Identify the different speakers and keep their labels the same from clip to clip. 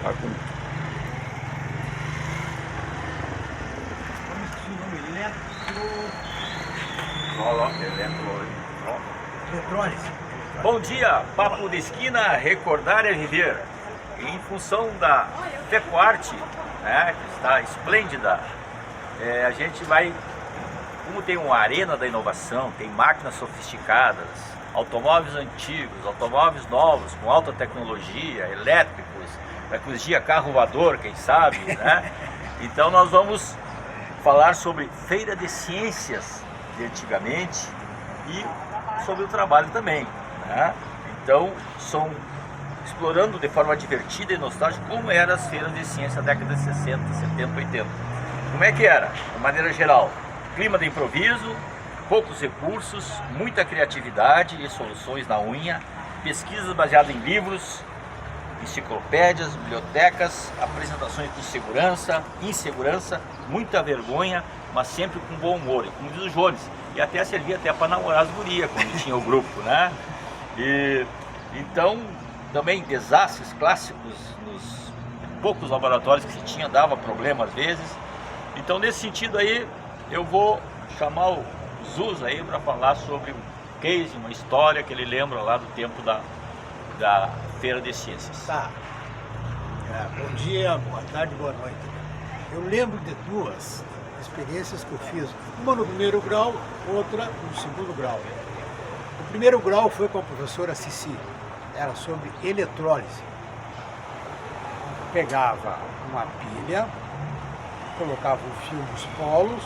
Speaker 1: Tá com...
Speaker 2: Eletrônica.
Speaker 1: Bom dia, Papo de Esquina, recordar é viver. Em função da Fecoarte, né, que está esplêndida, a gente vai, como tem uma arena da inovação, tem máquinas sofisticadas, automóveis antigos, automóveis novos, com alta tecnologia, elétricos, daqui uns dias carro voador, quem sabe, né? Então nós vamos falar sobre feira de ciências de antigamente e sobre o trabalho também, né? Então, são explorando de forma divertida e nostálgica como eram as feiras de ciência da década de 60, 70, 80. Como é que era? De maneira geral, clima de improviso, poucos recursos, muita criatividade e soluções na unha, pesquisas baseadas em livros, enciclopédias, bibliotecas, apresentações com segurança, insegurança, muita vergonha, mas sempre com bom humor. E como diz o Jones, e até servia até para namorar as gurias quando tinha o grupo, né? E então também desastres clássicos nos poucos laboratórios que se tinha, dava problema às vezes. Então nesse sentido aí eu vou chamar o Zuz aí para falar sobre um case, uma história que ele lembra lá do tempo da Feira de Ciências.
Speaker 2: Tá. Bom dia, boa tarde, boa noite. Eu lembro de duas experiências que eu fiz, uma no primeiro grau, outra no segundo grau. O primeiro grau foi com a professora Cici, era sobre eletrólise. Pegava uma pilha, colocava um fio nos polos,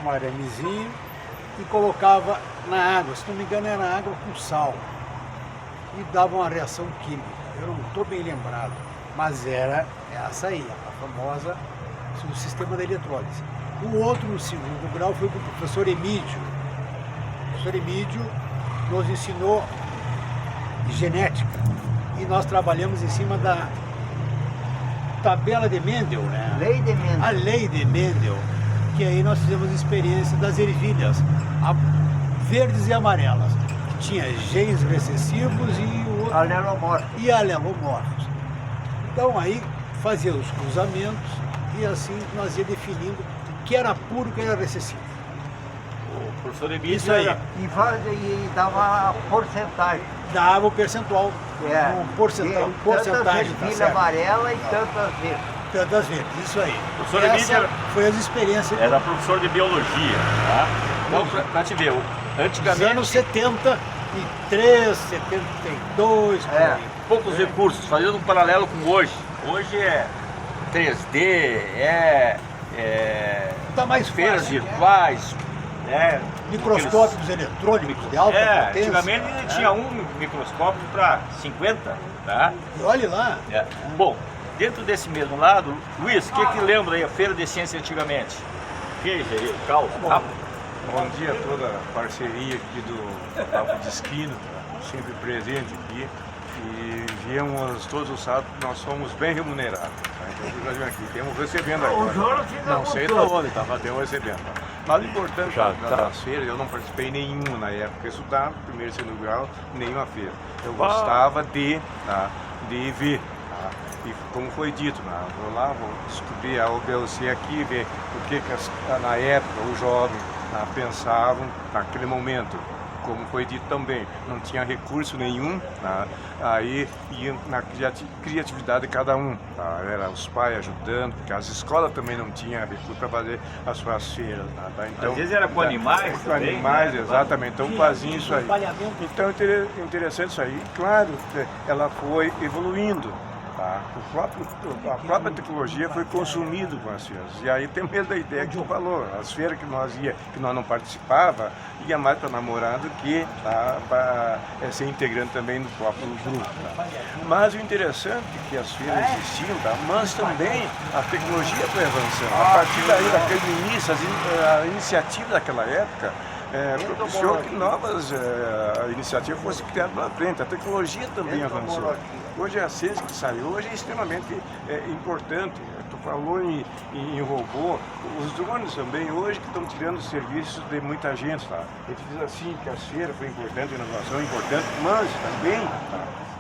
Speaker 2: um aramezinho e colocava na água, se não me engano era água com sal, e dava uma reação química. Eu não estou bem lembrado, mas era essa aí, a famosa do sistema da eletrólise. O outro, no segundo grau, foi com o professor Emídio. O professor Emídio nos ensinou genética e nós trabalhamos em cima da tabela de Mendel, né?
Speaker 3: Lei de Mendel.
Speaker 2: A lei de Mendel, que aí nós fizemos experiência das ervilhas, verdes e amarelas, que tinha genes recessivos e o outro, alelomorfos. Então aí fazia os cruzamentos e assim nós ia definindo o que era puro e o que era recessivo.
Speaker 1: O professor Emílio
Speaker 2: Isso aí.
Speaker 3: E dava a porcentagem.
Speaker 2: Dava o percentual. Um porcentagem.
Speaker 3: Tantas
Speaker 2: Tá
Speaker 3: ervilhas
Speaker 2: certo?
Speaker 3: amarelas e tantas verdes.
Speaker 2: Tantas vezes, isso aí.
Speaker 1: O professor
Speaker 2: Essa
Speaker 1: Emílio
Speaker 2: foi as experiências
Speaker 1: era professor de biologia, tá? Então, pra te ver,
Speaker 2: dos
Speaker 1: antigamente
Speaker 2: anos 73, 72, por aí.
Speaker 1: poucos recursos, fazendo um paralelo com hoje. Hoje é 3D,
Speaker 2: Tá mais
Speaker 1: feiras
Speaker 2: fácil.
Speaker 1: virtuais, né?
Speaker 2: Microscópios eletrônicos de alta potência.
Speaker 1: Antigamente ele tinha um microscópio para 50, tá?
Speaker 2: E olhe lá.
Speaker 1: Bom, dentro desse mesmo lado, Luiz, o que lembra aí a Feira de Ciência antigamente? Queijo aí, caos, rápido.
Speaker 4: Bom dia a toda a parceria aqui do Papo de Esquina, sempre presente aqui. E viemos todos os sábados, nós somos bem remunerados. Tá? Então nós aqui, temos recebendo agora. Não sei de onde, estava até recebendo. Tá? Mas o importante das feiras, eu não participei nenhuma na época, estudava primeiro e segundo grau, nenhuma feira. Eu gostava de ver. Tá? E como foi dito, vou lá, vou descobrir a OBLC aqui, ver o que na época os jovens pensavam naquele momento. Como foi dito também, não tinha recurso nenhum, tá? Aí ia na criatividade de cada um, tá? Era os pais ajudando, porque as escolas também não tinham recurso para fazer as suas feiras, tá? Então,
Speaker 1: Às vezes era com animais
Speaker 4: com
Speaker 1: também,
Speaker 4: animais,
Speaker 1: né?
Speaker 4: exatamente, então faziam isso aí. Então interessante isso aí, claro, ela foi evoluindo. Tá? A própria tecnologia foi consumida com as feiras. E aí tem mesmo a ideia que tu falou. As feiras que nós não participava, ia mais para namorar do que para ser integrante também do próprio grupo. Tá? Mas o interessante é que as feiras existiam, tá? Mas também a tecnologia foi avançando. A partir daí, daquele início, a iniciativa daquela época, propiciou que novas iniciativas fossem criadas pela frente. A tecnologia também avançou. Hoje a ciência que saiu hoje é extremamente importante. Tu falou em robô, os drones também hoje que estão tirando serviços de muita gente. Tá? A gente diz assim que a feira foi importante, a inovação é importante, mas também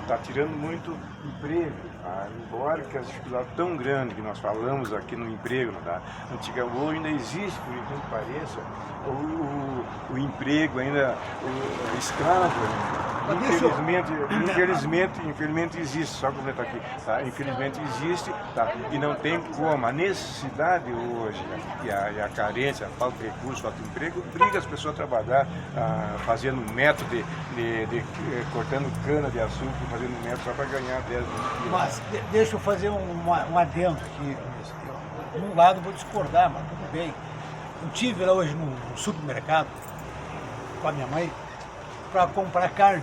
Speaker 4: está tirando muito emprego, tá? Embora que as dificuldades tão grandes que nós falamos aqui no emprego, tá? Hoje ainda existe, por incrível que pareça, o emprego ainda, o escravo, infelizmente existe, só completar aqui, tá? Infelizmente existe, tá? E não tem como. A necessidade hoje e a carência, a falta de recursos, a falta de emprego, obriga as pessoas a trabalhar fazendo método cortando cana de açúcar, fazendo método só para ganhar 10 quilos.
Speaker 2: Mas deixa eu fazer um adendo aqui. De um lado vou discordar, mas tudo bem. Eu estive lá hoje no supermercado com a minha mãe para comprar carne.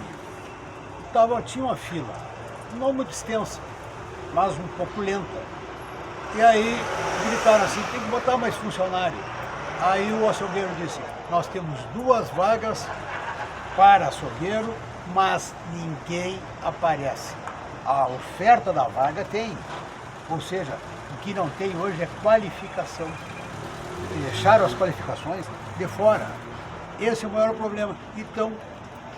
Speaker 2: Tinha uma fila, não muito extensa, mas um pouco lenta. E aí gritaram assim, tem que botar mais funcionário. Aí o açougueiro disse, nós temos 2 vagas para açougueiro, mas ninguém aparece. A oferta da vaga tem, ou seja, o que não tem hoje é qualificação. Deixaram as qualificações de fora. Esse é o maior problema. Então,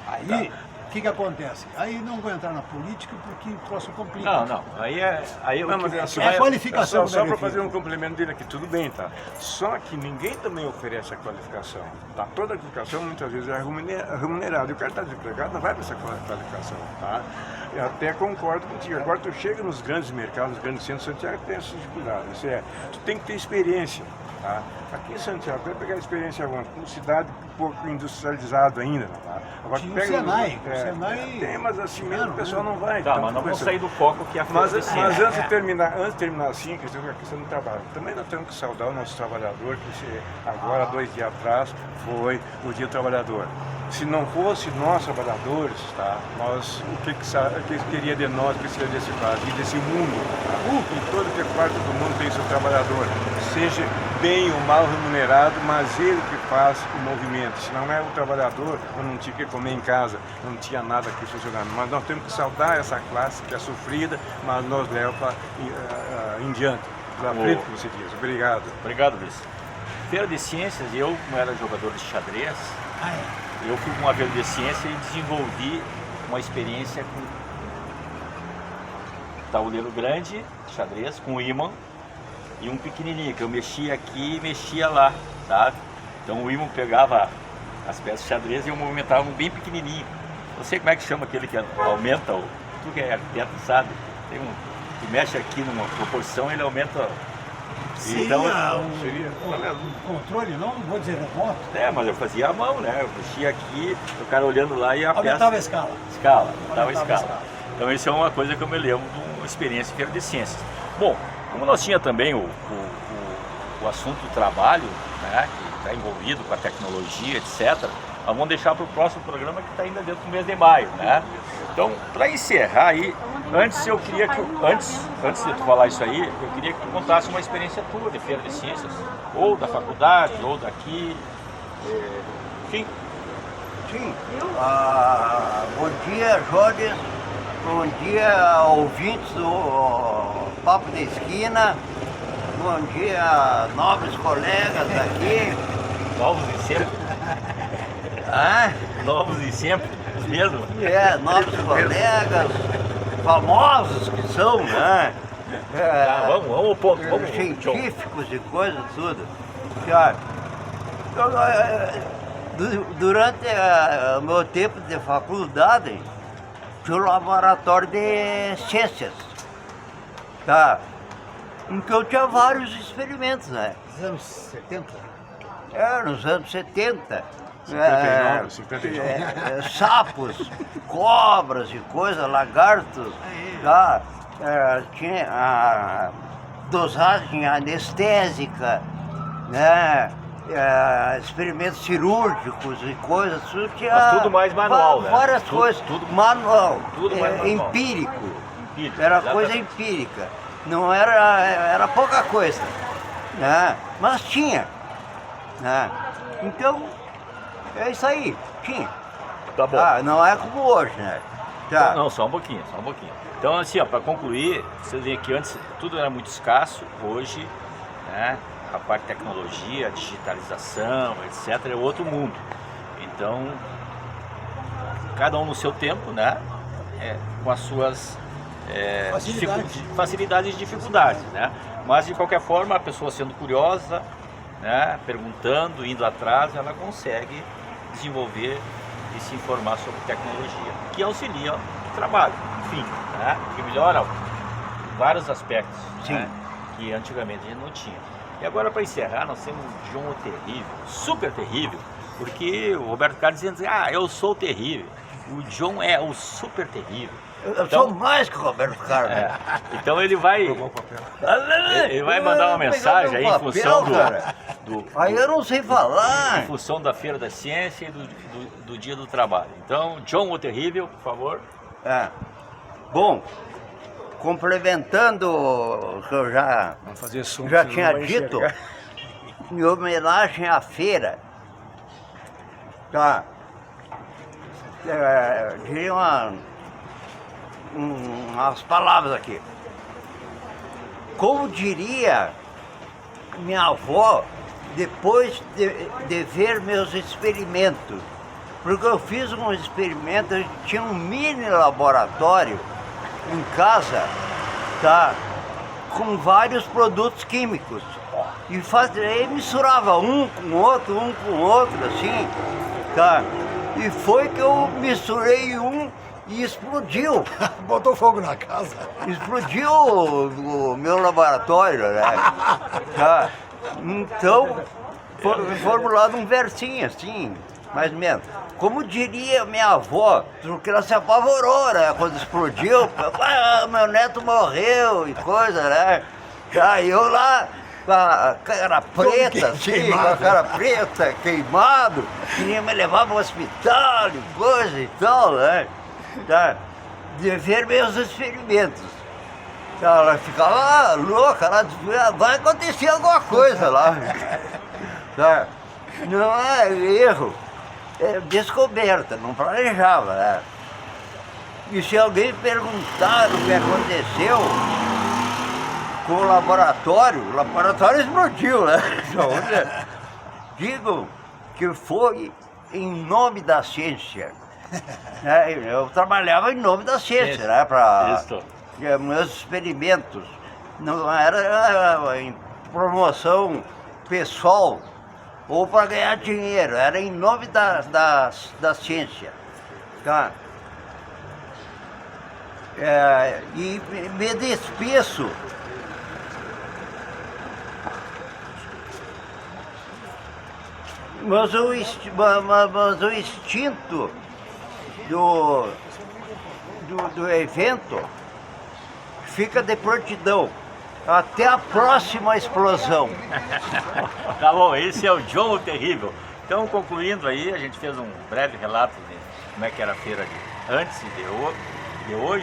Speaker 2: aí, o que acontece? Aí não vou entrar na política porque o troço complica.
Speaker 1: Não. Aí
Speaker 4: Não, mas
Speaker 2: é a qualificação.
Speaker 4: Só para fazer um complemento dele aqui, tudo bem, tá? Só que ninguém também oferece a qualificação. Tá? Toda a qualificação muitas vezes é remunerada. E o cara está desempregado, não vai para essa qualificação, tá? Eu até concordo contigo. Agora tu chega nos grandes mercados, nos grandes centros, Santiago tem essa dificuldade. Tu tem que ter experiência. Tá? Aqui em Santiago, vai pegar a experiência agora, uma cidade um pouco industrializada ainda. Tá? Agora,
Speaker 2: Tinha
Speaker 4: pega
Speaker 2: o Senai.
Speaker 4: tem, mas assim mesmo o pessoal não vai.
Speaker 1: Tá,
Speaker 4: então,
Speaker 1: mas não vamos
Speaker 4: começa-
Speaker 1: sair do foco que é a
Speaker 4: Mas
Speaker 1: eficiência.
Speaker 4: antes de terminar assim, a questão do trabalho, também nós temos que saudar o nosso trabalhador, agora, 2 dias atrás, foi o Dia do Trabalhador. Se não fosse nós trabalhadores, tá, o que queria de nós, precisaria desse Brasil, desse mundo? Tá? Em toda que parte do mundo tem seu trabalhador, seja bem ou mal remunerado, mas ele que faz o movimento. Se não é o trabalhador, eu não tinha que comer em casa, não tinha nada aqui funcionando. Mas nós temos que saudar essa classe que é sofrida, mas nós leva em diante, para frente, como se diz. Obrigado.
Speaker 1: Obrigado, Luiz. Feira de Ciências, eu, como era jogador de xadrez, eu fui com uma feira de ciência e desenvolvi uma experiência com tabuleiro grande, xadrez, com ímã e um pequenininho, que eu mexia aqui e mexia lá, tá? Então o ímã pegava as peças de xadrez e eu movimentava um bem pequenininho. Não sei como é que chama aquele que aumenta, tu que é arquiteto sabe, tu mexe aqui numa proporção, ele aumenta.
Speaker 2: Seria
Speaker 1: Então,
Speaker 2: o controle, não vou dizer remoto,
Speaker 1: mas eu fazia a mão, né? Eu mexia aqui, o cara olhando lá e a
Speaker 2: aumentava a
Speaker 1: peça...
Speaker 2: escala.
Speaker 1: Aumentava a escala. Então isso é uma coisa que eu me lembro de uma experiência em feira de ciências. Bom, como nós tinha também o assunto do trabalho, né? Que está envolvido com a tecnologia, etc., nós vamos deixar para o próximo programa que está ainda dentro do mês de maio, né? Então, para encerrar aí, antes eu queria que, antes de tu falar isso aí, eu queria que tu contasse uma experiência tua de feira de ciências, ou da faculdade, ou daqui, enfim.
Speaker 3: Sim. Bom dia, Jodes. Bom dia, ouvintes do Papo da Esquina. Bom dia, nobres colegas aqui.
Speaker 1: Novos e sempre. Novos e sempre, os mesmos.
Speaker 3: Nobres colegas, famosos que são, né?
Speaker 1: Vamos ao ponto, vamos.
Speaker 3: Científicos e coisas, tudo. Cara, durante o meu tempo de faculdade, tinha um laboratório de ciências, tá? Em que eu tinha vários experimentos, né?
Speaker 2: Nos anos 70.
Speaker 3: Nos anos 70.
Speaker 4: 59.
Speaker 3: Sapos, cobras e coisas, lagartos, tá? Tinha a dosagem anestésica, né? Experimentos cirúrgicos e coisas, tudo tinha.
Speaker 1: Mas tudo mais manual, né?
Speaker 3: Várias coisas, manual,
Speaker 1: tudo mais manual.
Speaker 3: empírico.
Speaker 1: Exatamente.
Speaker 3: Era coisa empírica, não era pouca coisa, né? Mas tinha, né? Então, é isso aí, tinha.
Speaker 1: Tá bom.
Speaker 3: Não é como hoje, né? Tá.
Speaker 1: Não, só um pouquinho. Então, assim, ó, para concluir, vocês veem que antes tudo era muito escasso, hoje, né, a parte de tecnologia, digitalização, etc., é outro mundo. Então, cada um no seu tempo, né, com as suas facilidades e dificuldades, né? Mas de qualquer forma, a pessoa sendo curiosa, né, perguntando, indo atrás, ela consegue desenvolver e se informar sobre tecnologia, que auxilia o trabalho, enfim, né, que melhora vários aspectos, né, que antigamente a gente não tinha. E agora, para encerrar, nós temos um John terrível, super terrível, porque o Roberto Carlos dizendo assim, eu sou terrível, o John é o super terrível.
Speaker 3: Eu sou mais que o Roberto Carlos.
Speaker 1: Então ele vai mandar uma mensagem aí em função do
Speaker 3: aí eu não sei falar.
Speaker 1: Em função da Feira da Ciência e do Dia do Trabalho. Então, John o Terrível, por favor.
Speaker 3: Bom, complementando o que eu já tinha dito, em homenagem à feira, diria umas palavras aqui. Como diria minha avó, depois de ver meus experimentos, porque eu fiz um experimento, eu tinha um mini laboratório em casa, com vários produtos químicos, e misturava um com outro, assim, e foi que eu misturei e explodiu.
Speaker 2: Botou fogo na casa.
Speaker 3: Explodiu o meu laboratório, né? Então, foi formulado um versinho assim, mais ou menos. Como diria minha avó, porque ela se apavorou, né? Quando explodiu, meu neto morreu e coisa, né? Aí eu lá, com a cara preta, assim, com a cara preta, queimado, queria me levar para o hospital e coisa e tal, né? De ver meus experimentos. Ela ficava louca, ela dizia, vai acontecer alguma coisa lá. Não é erro, é descoberta, não planejava, né? E se alguém perguntar o que aconteceu com o laboratório explodiu, né? Então, digo que foi em nome da ciência. Eu trabalhava em nome da ciência, né? Para meus experimentos. Não era em promoção pessoal ou para ganhar dinheiro, era em nome da ciência. E me despeço. Mas o instinto do evento fica de prontidão. Até a próxima explosão.
Speaker 1: Tá bom, esse é o John o Terrível. Então, concluindo aí, a gente fez um breve relato de como é que era a feira antes e de hoje.